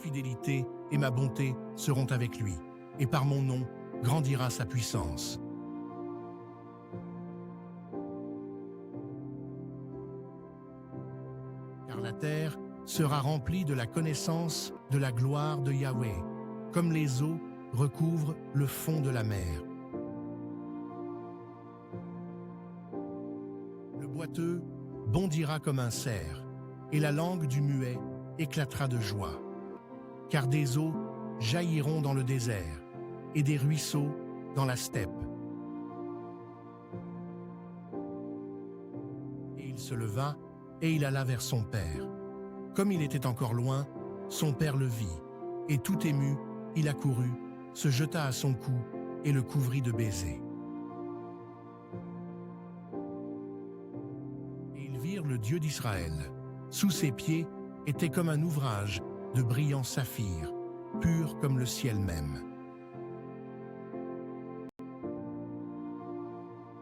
fidélité et ma bonté seront avec lui, et par mon nom grandira sa puissance. Car la terre sera remplie de la connaissance de la gloire de Yahweh, comme les eaux recouvrent le fond de la mer. Le boiteux bondira comme un cerf, et la langue du muet éclatera de joie. Car des eaux jailliront dans le désert, et des ruisseaux dans la steppe. Et il se leva, et il alla vers son père. Comme il était encore loin, son père le vit, et tout ému, il accourut, se jeta à son cou, et le couvrit de baisers. Et ils virent le Dieu d'Israël. Sous ses pieds était comme un ouvrage de brillants saphirs, pur comme le ciel même.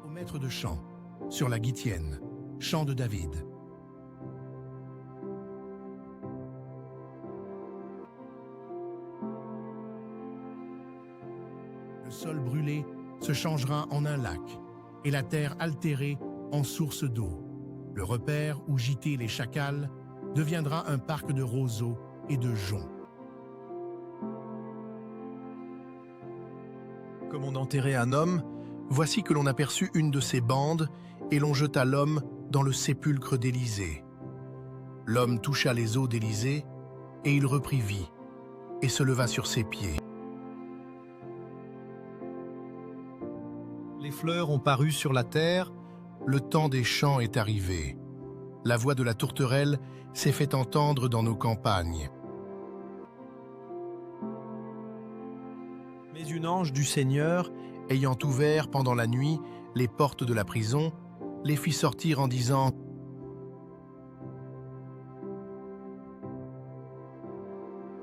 Au maître de chant, sur la Gittienne, chant de David. Le sol brûlé se changera en un lac, et la terre altérée en source d'eau. Le repère où gîtaient les chacals deviendra un parc de roseaux et de joncs. Comme on enterrait un homme, voici que l'on aperçut une de ces bandes, et l'on jeta l'homme dans le sépulcre d'Élysée. L'homme toucha les eaux d'Élysée, et il reprit vie, et se leva sur ses pieds. Les fleurs ont paru sur la terre, le temps des champs est arrivé. La voix de la tourterelle s'est fait entendre dans nos campagnes. Mais une ange du Seigneur, ayant ouvert pendant la nuit les portes de la prison, les fit sortir en disant : «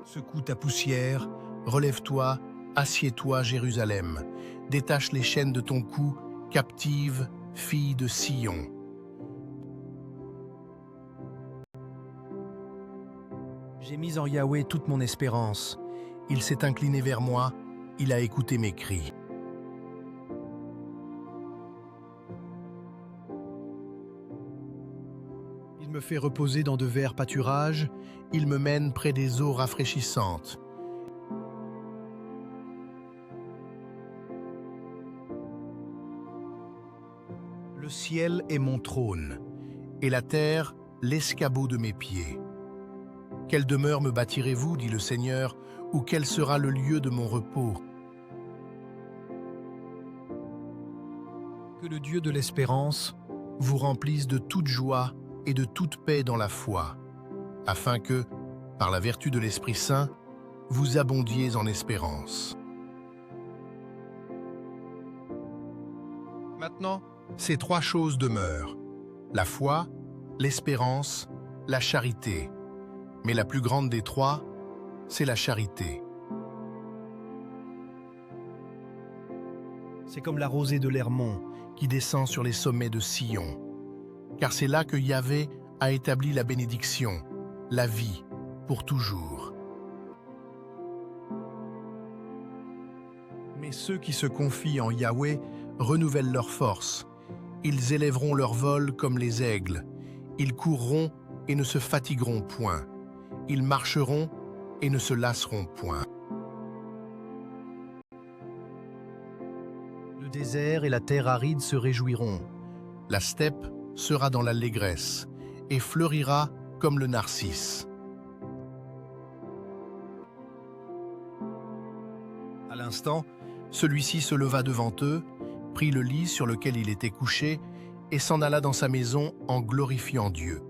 Secoue ta poussière, relève-toi, assieds-toi, Jérusalem, détache les chaînes de ton cou, captive, fille de Sion. » J'ai mis en Yahweh toute mon espérance. Il s'est incliné vers moi, il a écouté mes cris. Il me fait reposer dans de verts pâturages, il me mène près des eaux rafraîchissantes. Le ciel est mon trône, et la terre l'escabeau de mes pieds. Quelle demeure me bâtirez-vous, dit le Seigneur, ou quel sera le lieu de mon repos? Que le Dieu de l'espérance vous remplisse de toute joie et de toute paix dans la foi, afin que, par la vertu de l'Esprit Saint, vous abondiez en espérance. Maintenant, ces trois choses demeurent: la foi, l'espérance, la charité. Mais la plus grande des trois, c'est la charité. C'est comme la rosée de l'Hermon qui descend sur les sommets de Sion. Car c'est là que Yahvé a établi la bénédiction, la vie, pour toujours. Mais ceux qui se confient en Yahweh renouvellent leur force. Ils élèveront leur vol comme les aigles. Ils courront et ne se fatigueront point. Ils marcheront et ne se lasseront point. Le désert et la terre aride se réjouiront. La steppe sera dans l'allégresse et fleurira comme le narcisse. À l'instant, celui-ci se leva devant eux, prit le lit sur lequel il était couché et s'en alla dans sa maison en glorifiant Dieu.